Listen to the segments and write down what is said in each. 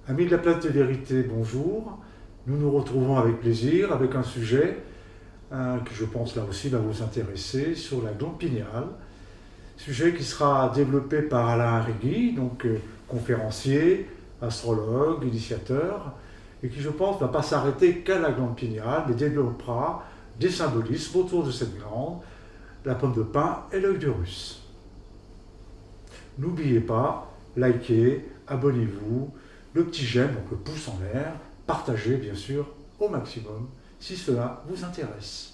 Amis de la place de vérité, bonjour. Nous nous retrouvons avec plaisir avec un sujet que je pense là aussi va vous intéresser sur la glande pinéale. Sujet qui sera développé par Alain Arrigui, conférencier, astrologue, initiateur, et qui je pense ne va pas s'arrêter qu'à la glande pinéale, mais développera des symbolismes autour de cette glande, la pomme de pin et l'œil de Russe. N'oubliez pas, likez, abonnez-vous, le petit j'aime, donc le pouce en l'air, partagez bien sûr au maximum si cela vous intéresse.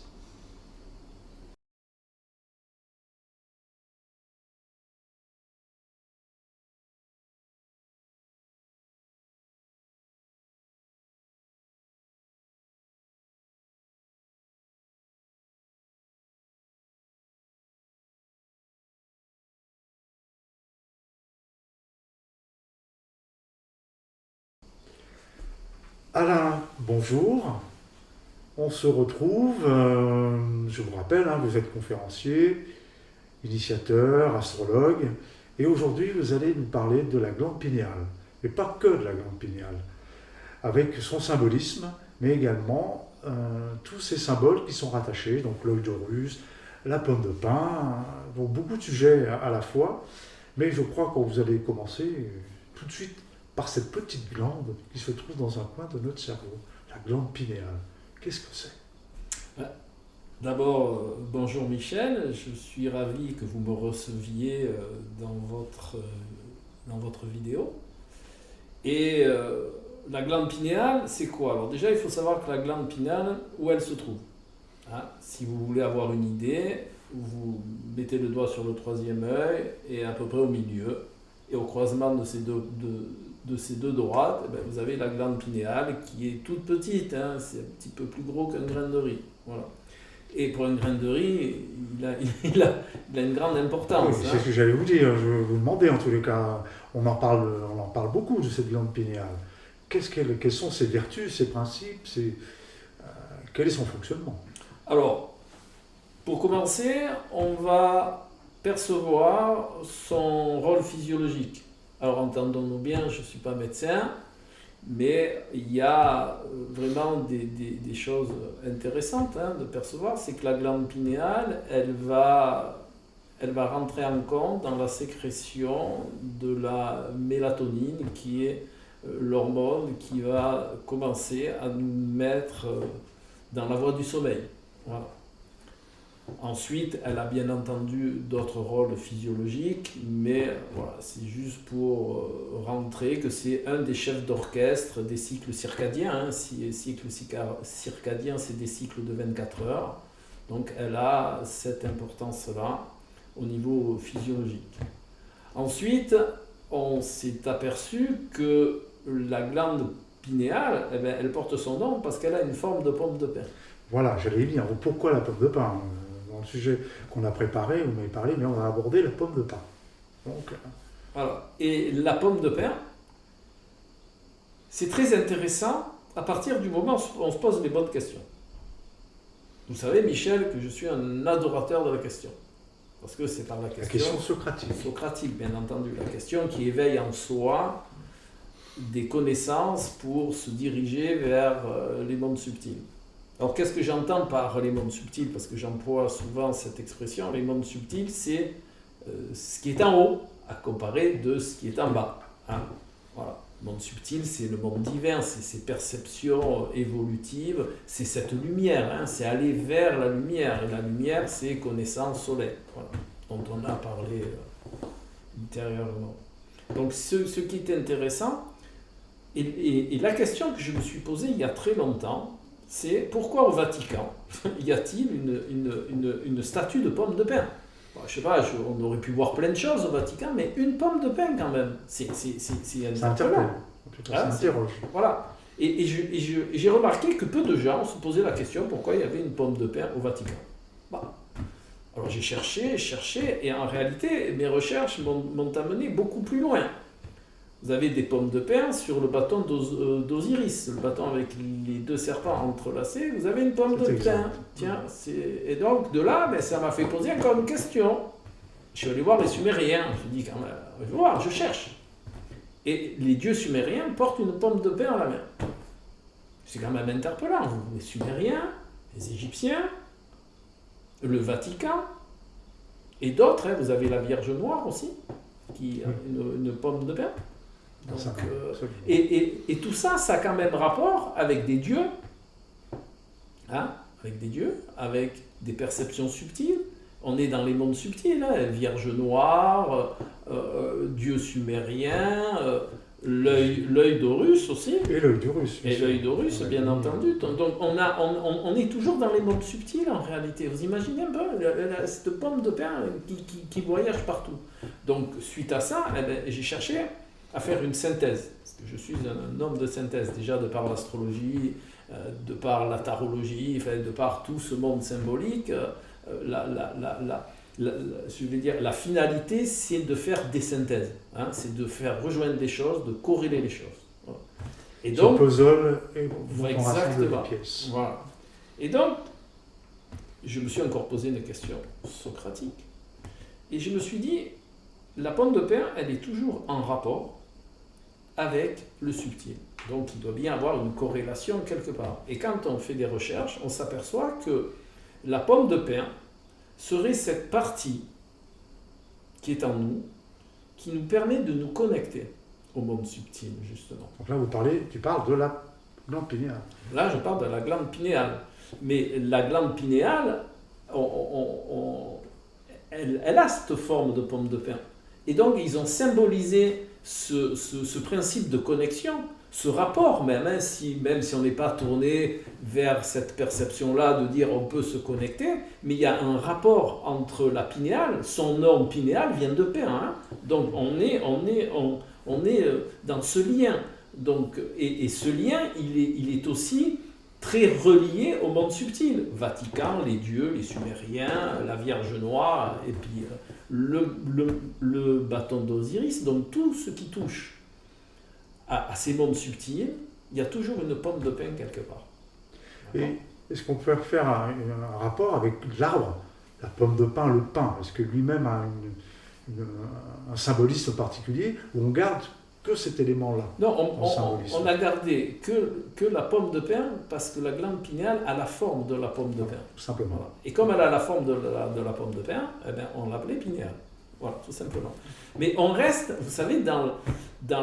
Alain, bonjour. On se retrouve, je vous rappelle, vous êtes conférencier, initiateur, astrologue, et aujourd'hui vous allez nous parler de la glande pinéale, mais pas que de la glande pinéale, avec son symbolisme, mais également tous ces symboles qui sont rattachés, donc l'œil de Russe, la pomme de pin, donc beaucoup de sujets à la fois, mais je crois que vous allez commencer tout de suite par cette petite glande qui se trouve dans un coin de notre cerveau, la glande pinéale. Qu'est-ce que c'est? D'abord, bonjour Michel, je suis ravi que vous me receviez dans votre vidéo. Et la glande pinéale, c'est quoi? Alors déjà, il faut savoir que la glande pinéale, où elle se trouve. Si vous voulez avoir une idée, vous mettez le doigt sur le troisième œil et à peu près au milieu. Et au croisement de ces deux droites, vous avez la glande pinéale qui est toute petite, c'est un petit peu plus gros qu'un grain de riz. Voilà. Et pour un grain de riz, il a une grande importance. Oui, c'est ce que j'allais vous dire, je vais vous demander en tous les cas, on en parle beaucoup de cette glande pinéale. Quelles sont ses vertus, ses principes, quel est son fonctionnement? Alors, pour commencer, on va percevoir son rôle physiologique. Alors entendons-nous bien, je ne suis pas médecin, mais il y a vraiment des choses intéressantes de percevoir. C'est que la glande pinéale, elle va rentrer en compte dans la sécrétion de la mélatonine, qui est l'hormone qui va commencer à nous mettre dans la voie du sommeil. Voilà. Ensuite, elle a bien entendu d'autres rôles physiologiques, mais voilà, c'est juste pour rentrer que c'est un des chefs d'orchestre des cycles circadiens. Cycles circadiens, c'est des cycles de 24 heures. Donc elle a cette importance-là au niveau physiologique. Ensuite, on s'est aperçu que la glande pinéale, elle porte son nom parce qu'elle a une forme de pomme de pin. Voilà, j'allais y venir. Pourquoi la pomme de pin? Dans le sujet qu'on a préparé, vous m'avez parlé, mais on a abordé la pomme de pin. Donc, voilà. Et la pomme de pin, c'est très intéressant à partir du moment où on se pose les bonnes questions. Vous savez, Michel, que je suis un adorateur de la question. Parce que c'est par la question... La question socratique. Socratique, bien entendu. La question qui éveille en soi des connaissances pour se diriger vers les mondes subtils. Alors, qu'est-ce que j'entends par les mondes subtils? Parce que j'emploie souvent cette expression. Les mondes subtils, c'est ce qui est en haut, à comparer de ce qui est en bas. Voilà. Le monde subtil, c'est le monde divin, c'est ces perceptions évolutives, c'est cette lumière, c'est aller vers la lumière. Et la lumière, c'est connaissance solaire, voilà, dont on a parlé ultérieurement. Donc, ce qui est intéressant, et la question que je me suis posée il y a très longtemps, c'est pourquoi au Vatican y a-t-il une statue de pomme de pin? Bon, je sais pas, on aurait pu voir plein de choses au Vatican, mais une pomme de pin quand même, c'est interpelle. Ça interroge. Voilà. Et j'ai remarqué que peu de gens se posaient la question pourquoi il y avait une pomme de pin au Vatican. Bon. Alors j'ai cherché, et en réalité, mes recherches m'ont amené beaucoup plus loin. Vous avez des pommes de pin sur le bâton d'Osiris, le bâton avec les deux serpents entrelacés, vous avez une pomme de pin. Tiens, et donc de là, ça m'a fait poser encore une question. Je suis allé voir les Sumériens, je me suis dit, je vais voir, je cherche. Et les dieux sumériens portent une pomme de pain à la main. C'est quand même interpellant. Les Sumériens, les Égyptiens, le Vatican, et d'autres. Vous avez la Vierge Noire aussi, qui a une pomme de pain. Donc, et tout ça, ça a quand même rapport avec des dieux, avec des perceptions subtiles. On est dans les mondes subtils, Vierge Noire, Dieu sumérien, l'œil d'Horus aussi. Et l'œil d'Horus. Et l'œil d'Horus, bien entendu. Donc on est toujours dans les mondes subtils en réalité. Vous imaginez un peu cette pomme de pain qui voyage partout. Donc suite à ça, j'ai cherché à faire une synthèse. Parce que je suis un homme de synthèse, déjà de par l'astrologie, de par la tarologie, de par tout ce monde symbolique. La finalité, c'est de faire des synthèses. C'est de faire rejoindre des choses, de corréler les choses. Voilà. Et donc, ce puzzle et exactement. Les pièces. Voilà. Et donc, je me suis encore posé une question socratique. Et je me suis dit, la pomme de pain, elle est toujours en rapport avec le subtil. Donc, il doit bien avoir une corrélation quelque part. Et quand on fait des recherches, on s'aperçoit que la pomme de pain serait cette partie qui est en nous, qui nous permet de nous connecter au monde subtil, justement. Donc là, tu parles de la glande pinéale. Là, je parle de la glande pinéale. Mais la glande pinéale, elle a cette forme de pomme de pain. Et donc, ils ont symbolisé ce principe de connexion, ce rapport même si on n'est pas tourné vers cette perception-là de dire on peut se connecter, mais il y a un rapport entre la pinéale, son nom pinéal vient de pain, donc on est dans ce lien. Donc, et ce lien, il est aussi très relié au monde subtil. Vatican, les dieux, les Sumériens, la Vierge Noire, et puis le bâton d'Osiris, donc tout ce qui touche à ces mondes subtils, il y a toujours une pomme de pain quelque part. Et est-ce qu'on peut faire un rapport avec l'arbre, la pomme de pain, le pain? Est-ce que lui-même a un symbolisme particulier où on garde que cet élément-là? Non, on a gardé que la pomme de pain parce que la glande pinéale a la forme de la pomme de pain. Tout simplement. Voilà. Et comme elle a la forme de la pomme de pain, on l'appelait pinéale. Voilà, tout simplement. Mais on reste, vous savez, dans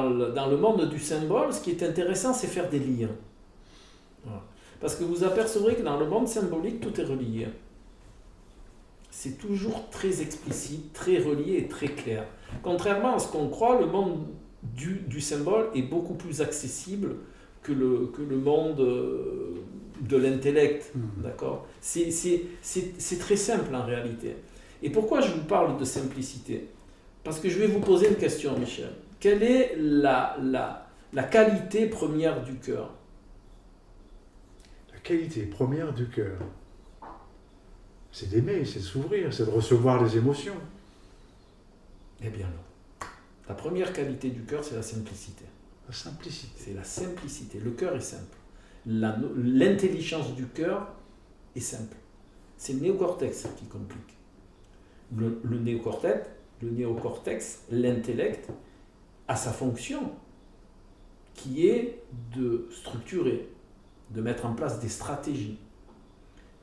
le monde du symbole, ce qui est intéressant, c'est faire des liens. Voilà. Parce que vous apercevrez que dans le monde symbolique, tout est relié. C'est toujours très explicite, très relié et très clair. Contrairement à ce qu'on croit, le monde du symbole est beaucoup plus accessible que le monde de l'intellect. D'accord ? C'est très simple en réalité. Et pourquoi je vous parle de simplicité ? Parce que je vais vous poser une question, Michel. Quelle est la qualité première du cœur ? La qualité première du cœur, c'est d'aimer, c'est de s'ouvrir, c'est de recevoir les émotions. Eh bien non. La première qualité du cœur, c'est la simplicité. La simplicité. C'est la simplicité. Le cœur est simple. L'intelligence du cœur est simple. C'est le néocortex qui complique. Le néocortex, l'intellect, a sa fonction qui est de structurer, de mettre en place des stratégies.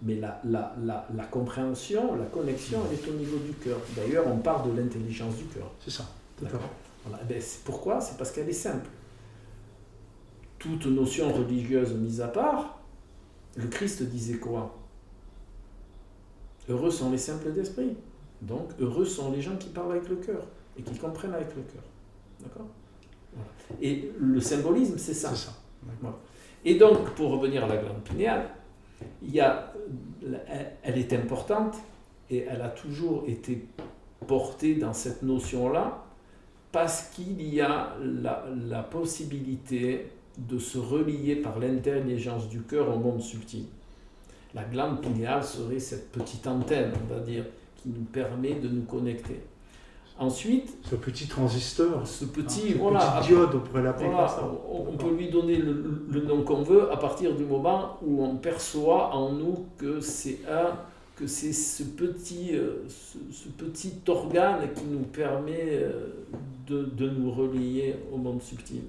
Mais la compréhension, la connexion, elle est au niveau du cœur. D'ailleurs, on parle de l'intelligence du cœur. C'est ça, tout à fait. Voilà. Pourquoi ? C'est parce qu'elle est simple. Toute notion religieuse mise à part, le Christ disait quoi ? Heureux sont les simples d'esprit. Donc, heureux sont les gens qui parlent avec le cœur et qui comprennent avec le cœur. D'accord ? Voilà. Et le symbolisme, c'est ça. C'est ça. Voilà. Et donc, pour revenir à la glande pinéale, elle est importante et elle a toujours été portée dans cette notion-là parce qu'il y a la possibilité de se relier par l'intelligence du cœur au monde subtil. La glande pinéale serait cette petite antenne, on va dire, qui nous permet de nous connecter. Ensuite, ce petit transistor, ce petit diode, on pourrait l'appeler comme ça. On peut lui donner le nom qu'on veut à partir du moment où on perçoit en nous que c'est que c'est ce petit organe qui nous permet de nous relier au monde subtil.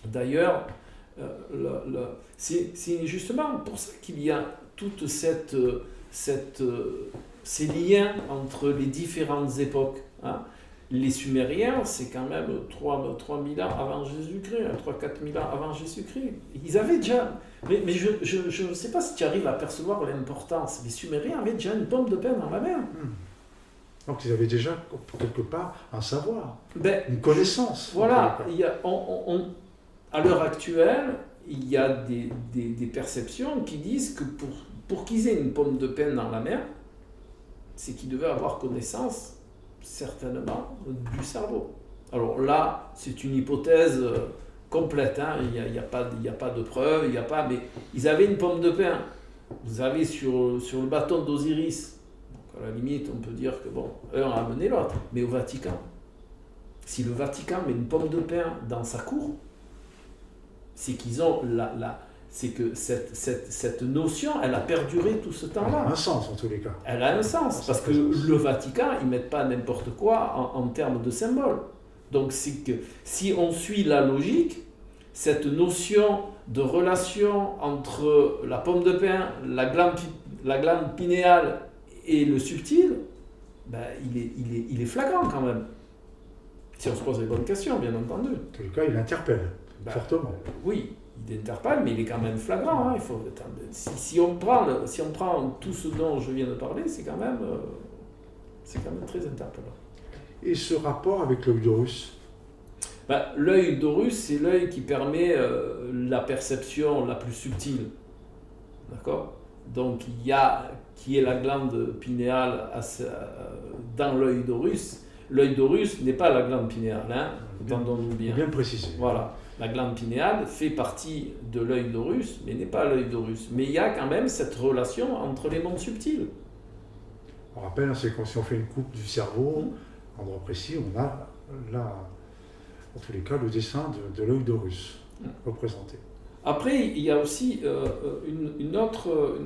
D'ailleurs, c'est justement pour ça qu'il y a toute ces liens entre les différentes époques. Hein. Les Sumériens, c'est quand même 3000 ans avant Jésus-Christ, 3-4 000 ans avant Jésus-Christ. Ils avaient déjà... Mais je ne sais pas si tu arrives à percevoir l'importance. Les Sumériens avaient déjà une pomme de pin dans la main. Donc ils avaient déjà, quelque part, un savoir, Ben, une connaissance. Voilà, à l'heure actuelle, il y a des perceptions qui disent que pour qu'ils aient une pomme de pin dans la main, c'est qu'ils devaient avoir connaissance, certainement, du cerveau. Alors là, c'est une hypothèse complète, hein. Il n'y a pas de preuve, mais ils avaient une pomme de pin. Vous avez sur le bâton d'Osiris, donc à la limite, on peut dire que bon, un a amené l'autre, mais au Vatican, si le Vatican met une pomme de pin dans sa cour, c'est qu'ils ont c'est que cette notion, elle a perduré tout ce temps-là. Elle a un sens en tous les cas. Elle a un sens, parce que le Vatican, ils ne mettent pas n'importe quoi en termes de symboles. Donc c'est que si on suit la logique, cette notion de relation entre la pomme de pin, la glande pinéale et le subtil, ben, il est flagrant quand même. Si on se pose les bonnes questions, bien entendu. En tous les cas, il interpelle fortement. Oui. Il interpelle, mais il est quand même flagrant. Hein. Si on prend tout ce dont je viens de parler, c'est quand même très interpellant. Et ce rapport avec l'œil d'Horus? L'œil d'Horus, c'est l'œil qui permet la perception la plus subtile. D'accord? Donc, qui est la glande pinéale dans l'œil d'Horus. L'œil d'Horus n'est pas la glande pinéale, hein? Entendons-nous bien. Bien précisé. Voilà. La glande pinéale fait partie de l'œil d'Horus, mais n'est pas l'œil d'Horus. Mais il y a quand même cette relation entre les mondes subtils. On rappelle, c'est quand si on fait une coupe du cerveau, endroit précis, on a là, en tous les cas, le dessin de l'œil d'Horus représenté. Après, il y a aussi un autre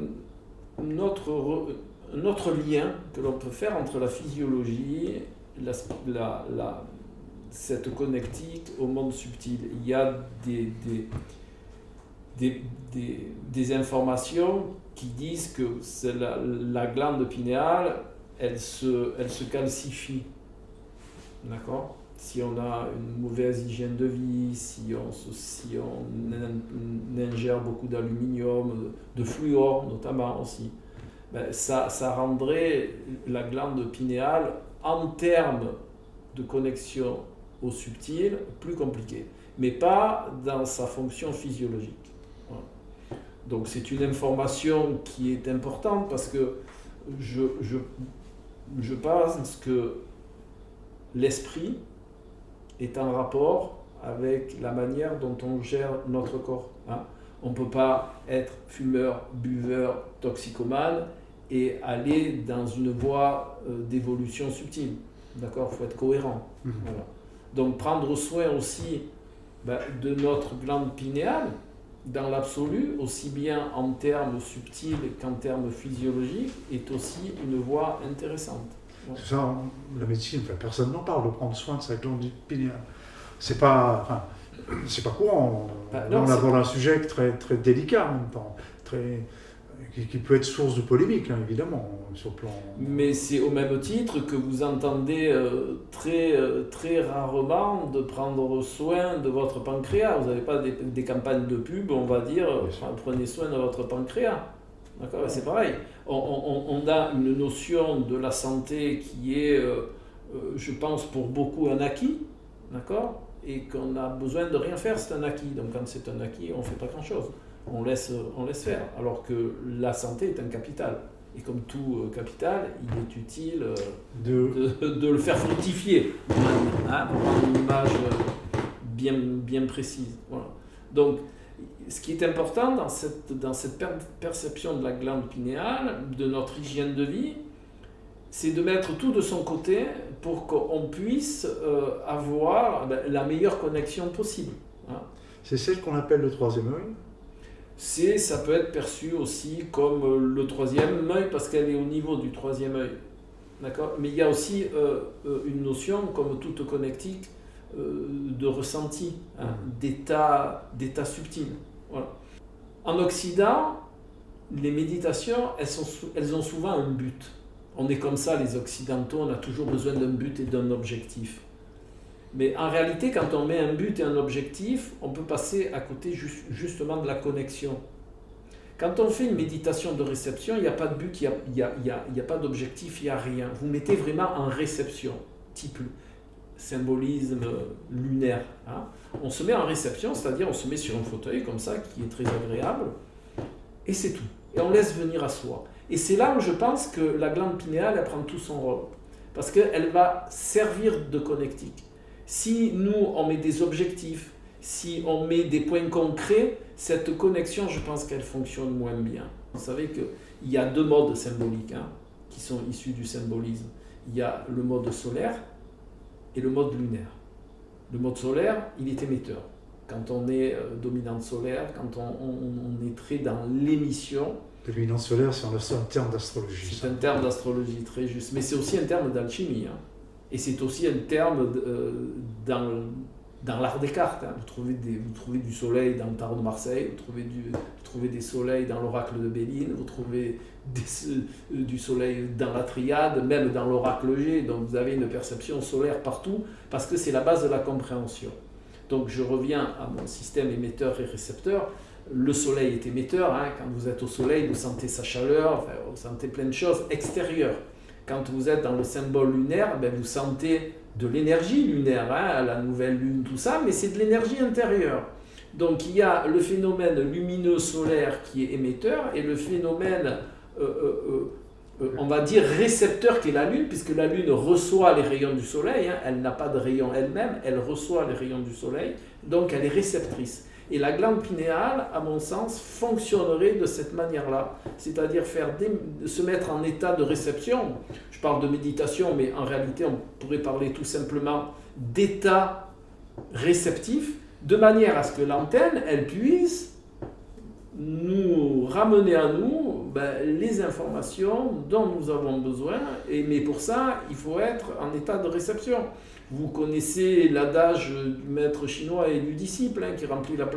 lien que l'on peut faire entre la physiologie, cette connectique au monde subtil. Il y a des informations qui disent que la glande pinéale, elle se calcifie. D'accord? Si on a une mauvaise hygiène de vie, si on ingère beaucoup d'aluminium, de fluor notamment aussi, ça rendrait la glande pinéale, en termes de connexion au subtil, plus compliqué, mais pas dans sa fonction physiologique. Voilà. Donc c'est une information qui est importante parce que je pense que l'esprit est en rapport avec la manière dont on gère notre corps. Hein. On ne peut pas être fumeur, buveur, toxicomane et aller dans une voie d'évolution subtile. D'accord? Il faut être cohérent. Voilà. Donc prendre soin aussi de notre glande pinéale, dans l'absolu, aussi bien en termes subtils qu'en termes physiologiques, est aussi une voie intéressante. Bon. C'est ça, la médecine, personne n'en parle de prendre soin de sa glande pinéale. C'est pas courant. On aborde un sujet très, très délicat en même temps, qui peut être source de polémique, hein, évidemment, sur le plan... Mais c'est au même titre que vous entendez très rarement de prendre soin de votre pancréas. Vous n'avez pas des campagnes de pub, on va dire, prenez soin de votre pancréas. D'accord ? C'est pareil. On a une notion de la santé qui est, je pense, pour beaucoup un acquis, d'accord ? Et qu'on a besoin de rien faire, c'est un acquis. Donc quand c'est un acquis, on ne fait pas grand-chose. On laisse faire, alors que la santé est un capital. Et comme tout capital, il est utile de le faire fructifier, hein, pour avoir une image bien précise. Voilà. Donc, ce qui est important dans cette perception de la glande pinéale, de notre hygiène de vie, c'est de mettre tout de son côté pour qu'on puisse avoir la meilleure connexion possible. Hein. C'est celle qu'on appelle le troisième œil. Ça peut être perçu aussi comme le troisième œil parce qu'elle est au niveau du troisième œil. D'accord? Mais il y a aussi une notion, comme toute connectique, de ressenti, hein, d'état subtil. Voilà. En Occident, les méditations, elles ont souvent un but. On est comme ça, les Occidentaux, on a toujours besoin d'un but et d'un objectif. Mais en réalité, quand on met un but et un objectif, on peut passer à côté justement de la connexion. Quand on fait une méditation de réception, il n'y a pas de but, il n'y a pas d'objectif, il n'y a rien. Vous mettez vraiment en réception, type symbolisme lunaire. Hein. On se met en réception, c'est-à-dire on se met sur un fauteuil comme ça, qui est très agréable, et c'est tout. Et on laisse venir à soi. Et c'est là où je pense que la glande pinéale, elle prend tout son rôle. Parce qu'elle va servir de connectique. Si nous, on met des objectifs, si on met des points concrets, cette connexion, je pense qu'elle fonctionne moins bien. Vous savez qu'il y a deux modes symboliques hein, qui sont issus du symbolisme. Il y a le mode solaire et le mode lunaire. Le mode solaire, il est émetteur. Quand on est dominante solaire, quand on est très dans l'émission. Dominante solaire, c'est un terme d'astrologie. C'est un terme d'astrologie très juste. Mais c'est aussi un terme d'alchimie. Hein. Et c'est aussi un terme dans l'art des cartes. Hein. Vous trouvez du soleil dans le tarot de Marseille, vous trouvez des soleils dans l'oracle de Béline, vous trouvez du soleil dans la triade, même dans l'oracle G. Donc vous avez une perception solaire partout, parce que c'est la base de la compréhension. Donc je reviens à mon système émetteur et récepteur. Le soleil est émetteur. Hein. Quand vous êtes au soleil, vous sentez sa chaleur, enfin, vous sentez plein de choses extérieures. Quand vous êtes dans le symbole lunaire, ben vous sentez de l'énergie lunaire, hein, la nouvelle lune, tout ça, mais c'est de l'énergie intérieure. Donc il y a le phénomène lumineux solaire qui est émetteur et le phénomène, on va dire, récepteur qui est la lune, puisque la lune reçoit les rayons du soleil, hein, elle n'a pas de rayons elle-même, elle reçoit les rayons du soleil, donc elle est réceptrice. Et la glande pinéale, à mon sens, fonctionnerait de cette manière-là, c'est-à-dire se mettre en état de réception. Je parle de méditation, mais en réalité, on pourrait parler tout simplement d'état réceptif, de manière à ce que l'antenne, elle puisse nous ramener à nous les informations dont nous avons besoin. Mais pour ça, il faut être en état de réception. Vous connaissez l'adage du maître chinois et du disciple hein, qui remplit la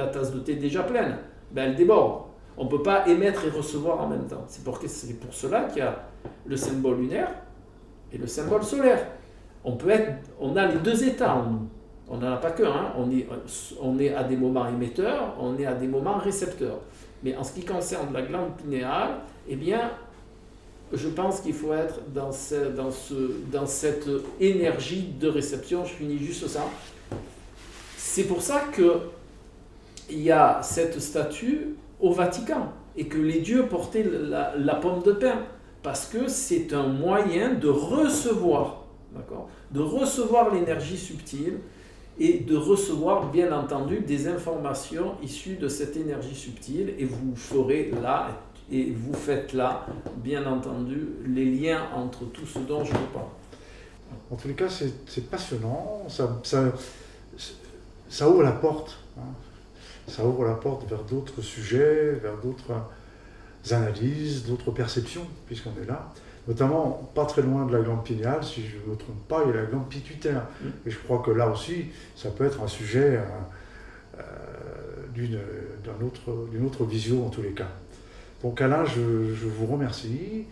tasse de thé déjà pleine. Elle déborde. On ne peut pas émettre et recevoir en même temps. C'est pour cela qu'il y a le symbole lunaire et le symbole solaire. On a les deux états en nous. On n'en a pas qu'un. Hein. On est à des moments émetteurs, on est à des moments récepteurs. Mais en ce qui concerne la glande pinéale, eh bien, je pense qu'il faut être dans cette énergie de réception. Je finis juste ça. C'est pour ça qu'il y a cette statue au Vatican et que les dieux portaient la pomme de pin. Parce que c'est un moyen de recevoir, d'accord, de recevoir l'énergie subtile et de recevoir, bien entendu, des informations issues de cette énergie subtile. Et vous ferez là, et vous faites là, bien entendu, les liens entre tout ce dont je vous parle. En tous les cas, c'est passionnant, ça ouvre la porte. Hein. Ça ouvre la porte vers d'autres sujets, vers d'autres analyses, d'autres perceptions, puisqu'on est là. Notamment, pas très loin de la glande pinéale, si je ne me trompe pas, il y a la glande pituitaire. Et je crois que là aussi, ça peut être un sujet d'une autre vision en tous les cas. Donc Alain, je vous remercie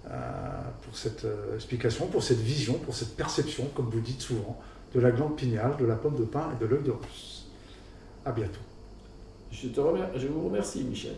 pour cette explication, pour cette vision, pour cette perception, comme vous dites souvent, de la glande pinéale, de la pomme de pin et de l'œil de Horus. À bientôt. Je vous remercie, Michel.